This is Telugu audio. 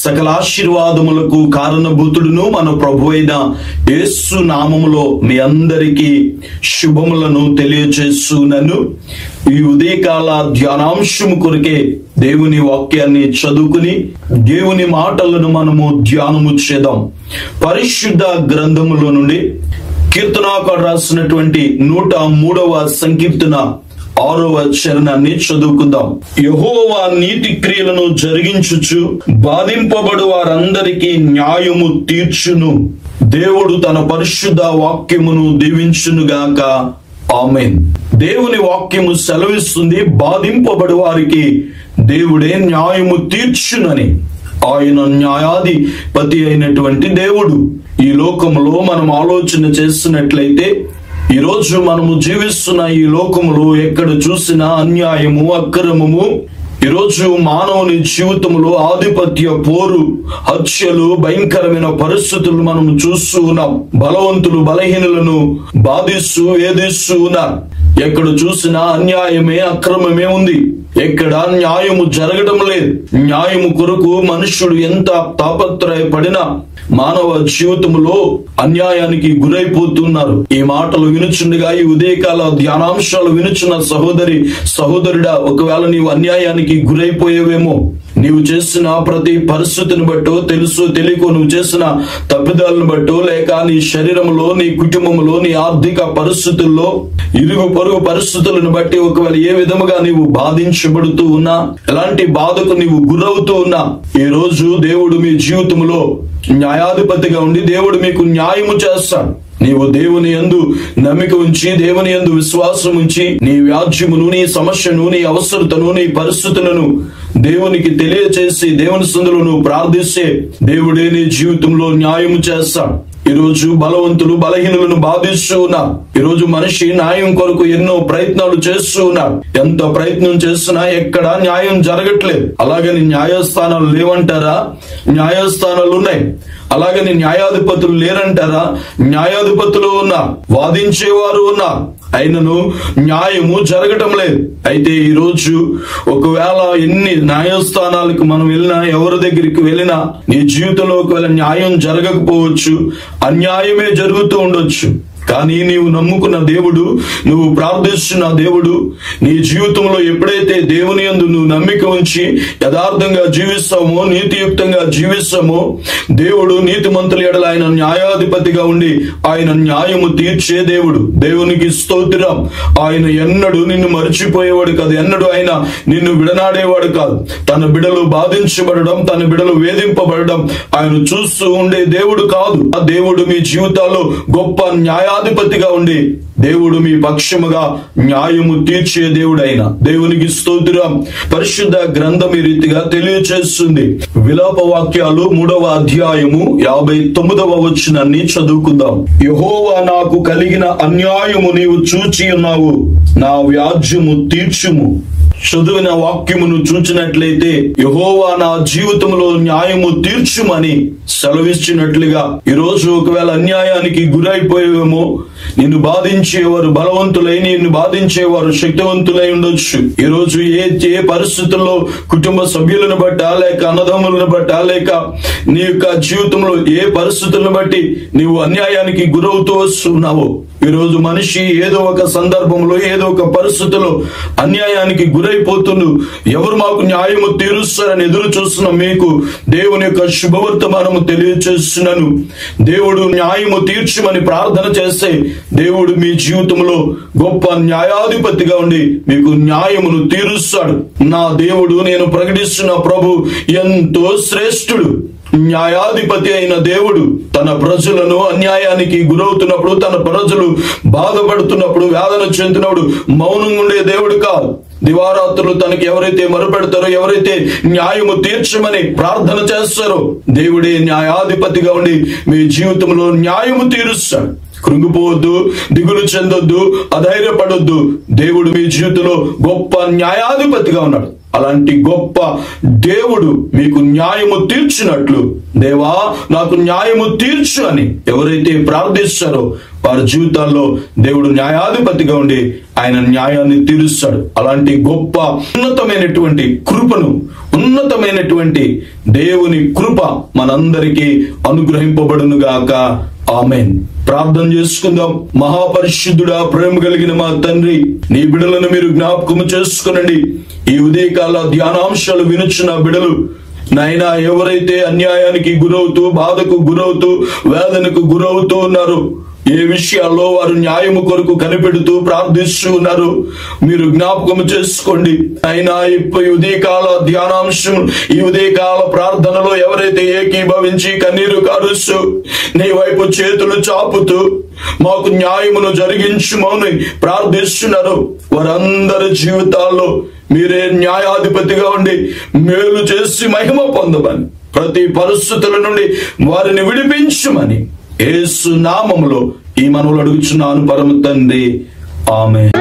సకల ఆశీర్వాదములకు కారణభూతుడును మన ప్రభువైన యేసు నామములో మీ అందరికీ శుభములను తెలియజేస్తున్నాను. ఈ ఉదయకాల ధ్యానాంశము కొరకే దేవుని వాక్యాన్ని చదువుకుని దేవుని మాటలను మనము ధ్యానము చేద్దాం. పరిశుద్ధ గ్రంథములో నుండి కీర్తనాకారుడు రాసినటువంటి 103వ సంకీర్తన 6వ చరణాన్ని చదువుకుందాం. యెహోవా నీతి క్రియలను జరిగించుచు బాధింపబడు వారందరికీ న్యాయము తీర్చును. దేవుడు తన పరిశుద్ధ వాక్యమును దీవించునుగాక. ఆమేన్. దేవుని వాక్యము సెలవిస్తుంది, బాధింపబడు వారికి దేవుడే న్యాయము తీర్చునని. ఆయన న్యాయాధిపతి అయినటువంటి దేవుడు. ఈ లోకంలో మనం ఆలోచన చేసినట్లయితే ఈరోజు మనము జీవిస్తున్న ఈ లోకములో ఎక్కడ చూసినా అన్యాయము, అక్రమము, ఈరోజు మానవుని జీవితంలో ఆధిపత్య పోరు, హత్యలు, భయంకరమైన పరిస్థితులు మనము చూస్తూ ఉన్నాం. బలవంతులు బలహీనులను బాధిస్తూ వేధిస్తూ ఉన్నారు. ఎక్కడ చూసినా అన్యాయమే, అక్రమమే ఉంది. ఎక్కడ న్యాయము జరగడం లేదు. న్యాయము కొరకు మనుష్యుడు ఎంత తాపత్రయపడినా మానవ జీవితంలో అన్యాయానికి గురైపోతున్నారు. ఈ మాటలు వినుచుండగా, ఈ ఉదయకాల ధ్యానాంశాలు వినుచున్న సహోదరుడా, ఒకవేళ నీవు అన్యాయానికి గురైపోయేవేమో. నీవు చేసిన ప్రతి పరిస్థితిని బట్టో, తెలుసో తెలియకో నువ్వు చేసిన తప్పిదాలను బట్టో, లేక నీ శరీరంలో, నీ కుటుంబంలో, నీ ఆర్థిక పరిస్థితుల్లో, ఇరుగు పొరుగు పరిస్థితులను బట్టి ఒకవేళ ఏ విధముగా నీవు బాధించబడుతూ ఉన్నా, ఎలాంటి బాధకు నీవు గురవుతూ ఉన్నా, ఈ రోజు దేవుడు మీ జీవితంలో న్యాయాధిపతిగా ఉండి దేవుడు మీకు న్యాయము చేస్తాడు. నీవు దేవుని యందు నమ్మిక ఉంచి, దేవుని యందు విశ్వాసం ఉంచి, నీ వ్యాజ్యమును, నీ సమస్యను, నీ అవసరతను, నీ పరిస్థితులను దేవునికి తెలియచేసి దేవుని సందులో నువ్వు ప్రార్థిస్తే దేవుడే నీ జీవితంలో న్యాయము చేస్తాడు. ఈరోజు బలవంతులు బలహీనులను బాధిస్తూ ఉన్నారు. ఈరోజు మనిషి న్యాయం కొరకు ఎన్నో ప్రయత్నాలు చేస్తూ ఉన్నారు. ఎంత ప్రయత్నం చేస్తున్నా ఎక్కడ న్యాయం జరగట్లేదు. అలాగని న్యాయస్థానాలు లేవంటారా? న్యాయస్థానాలు ఉన్నాయి. అలాగని న్యాయాధిపతులు లేరంటారా? న్యాయాధిపతులు ఉన్నారు, వాదించేవారు ఉన్నారు, అయినను న్యాయము జరగటం లేదు. అయితే ఈ రోజు ఒకవేళ ఎన్ని న్యాయస్థానాలకు మనం వెళ్ళినా, ఎవరి దగ్గరికి వెళ్ళినా, నీ జీవితంలో ఒకవేళ న్యాయం జరగకపోవచ్చు, అన్యాయమే జరుగుతూ ఉండొచ్చు. కానీ నీవు నమ్ముకున్న దేవుడు, నువ్వు ప్రార్థిస్తున్న దేవుడు, నీ జీవితంలో ఎప్పుడైతే దేవుని యందు నువ్వు నమ్మిక ఉంచి యథార్థంగా జీవిస్తామో, నీతియుక్తంగా జీవిస్తామో, దేవుడు నీతిమంతుల ఎడల ఆయన న్యాయాధిపతిగా ఉండి ఆయన న్యాయము తీర్చే దేవుడు. దేవునికి స్తోత్రం. ఆయన ఎన్నడూ నిన్ను మర్చిపోయేవాడు కాదు. ఎన్నడూ ఆయన నిన్ను విడనాడేవాడు కాదు. తన బిడలు బాధించబడడం, తన బిడలు వేధింపబడడం ఆయన చూస్తూ ఉండే దేవుడు కాదు. ఆ దేవుడు మీ జీవితాల్లో గొప్ప న్యాయాధిపతిగా ఉండి దేవుడు మీ పక్షముగా న్యాయము తీర్చే దేవుడైన దేవునికి స్తోత్రం. పరిశుద్ధ గ్రంథం ఈ రీతిగా తెలియచేస్తుంది. విలాప వాక్యాలు 3వ అధ్యాయము 59వ వచనాన్ని చదువుకుందాం. యెహోవా నాకు కలిగిన అన్యాయము నీవు చూచి ఉన్నావు, నా వ్యాజ్యము తీర్చుము. చదివిన వాక్యమును చూచినట్లయితే యెహోవా నా జీవితంలో న్యాయము తీర్చుమని సెలవిచ్చినట్లుగా ఈరోజు ఒకవేళ అన్యాయానికి గురైపోయేమో, నిన్ను బాధించేవారు బలవంతులై, నిన్ను బాధించేవారు శక్తివంతులై ఉండొచ్చు. ఈరోజు ఏ పరిస్థితుల్లో, కుటుంబ సభ్యులను బట్టా, లేక అన్నదమ్ములను బట్టా, లేక నీ యొక్క జీవితంలో ఏ పరిస్థితులను బట్టి నీవు అన్యాయానికి గురవుతూ వస్తున్నావో, ఈరోజు మనిషి ఏదో ఒక సందర్భంలో, ఏదో ఒక పరిస్థితిలో అన్యాయానికి గురైపోతుండు. ఎవరు మాకు న్యాయము తీరుస్తారని ఎదురు చూస్తున్న మీకు దేవుని యొక్క శుభవర్తమానము తెలియచేస్తున్నాను. దేవుడు న్యాయము తీర్చమని ప్రార్థన చేస్తే దేవుడు మీ జీవితంలో గొప్ప న్యాయాధిపతిగా ఉండి మీకు న్యాయమును తీరుస్తాడు. నా దేవుడు, నేను ప్రకటిస్తున్న ప్రభు ఎంతో శ్రేష్ఠుడు. న్యాయాధిపతి అయిన దేవుడు తన ప్రజలను అన్యాయానికి గురవుతున్నప్పుడు, తన ప్రజలు బాధపడుతున్నప్పుడు, వేదన చెందినప్పుడు మౌనంగా ఉండే దేవుడు కాదు. దివారాత్రులు తనకి ఎవరైతే మొరపెడతారో, ఎవరైతే న్యాయము తీర్చమని ప్రార్థన చేస్తారో దేవుడే న్యాయాధిపతిగా ఉండి మీ జీవితంలో న్యాయము తీరుస్తాడు. కృంగిపోవద్దు, దిగులు చెందొద్దు, అధైర్యపడొద్దు. దేవుడు మీ జీవితంలో గొప్ప న్యాయాధిపతిగా ఉన్నాడు. అలాంటి గొప్ప దేవుడు మీకు న్యాయము తీర్చినట్లు, దేవా నాకు న్యాయము తీర్చు అని ఎవరైతే ప్రార్థిస్తారో వారి జీవితాల్లో దేవుడు న్యాయాధిపతిగా ఉండి ఆయన న్యాయాన్ని తీరుస్తాడు. అలాంటి గొప్ప ఉన్నతమైనటువంటి కృపను, ఉన్నతమైనటువంటి దేవుని కృప మనందరికీ అనుగ్రహింపబడును గాక. ఆమేన్. ప్రార్థన చేసుకుందాం. మహాపరిశుద్ధుడా, ప్రేమ కలిగిన మా తండ్రి, నీ బిడలను మీరు జ్ఞాపకము చేసుకునండి. ఈ ఉదయకాల ధ్యానాంశాలు వినుచున్న బిడలు నాయనా, ఎవరైతే అన్యాయానికి గురవుతూ, బాధకు గురవుతూ, వేదనకు గురవుతూ ఉన్నారు, ఏ విషయాల్లో వారు న్యాయము కొరకు కనిపెడుతూ ప్రార్థిస్తూ ఉన్నారు, మీరు జ్ఞాపకం చేసుకోండి. అయినా ఈ ఉదయకాల ధ్యానాంశం, ఈ ఉదయకాల ప్రార్థనలో ఎవరైతే ఏకీభవించి కన్నీరు కారుస్తూ నీ వైపు చేతులు చాపుతూ మాకు న్యాయమును జరిగించుమని ప్రార్థిస్తున్నారు, వారందరి జీవితాల్లో మీరే న్యాయాధిపతిగా ఉండి మేలు చేసి మహిమ పొందమని, ప్రతి పరిస్థితుల నుండి వారిని విడిపించమని యేసు నామములో ఈ మనవులు అడుగుచున్నాను పరమ తండ్రి. ఆమేన్.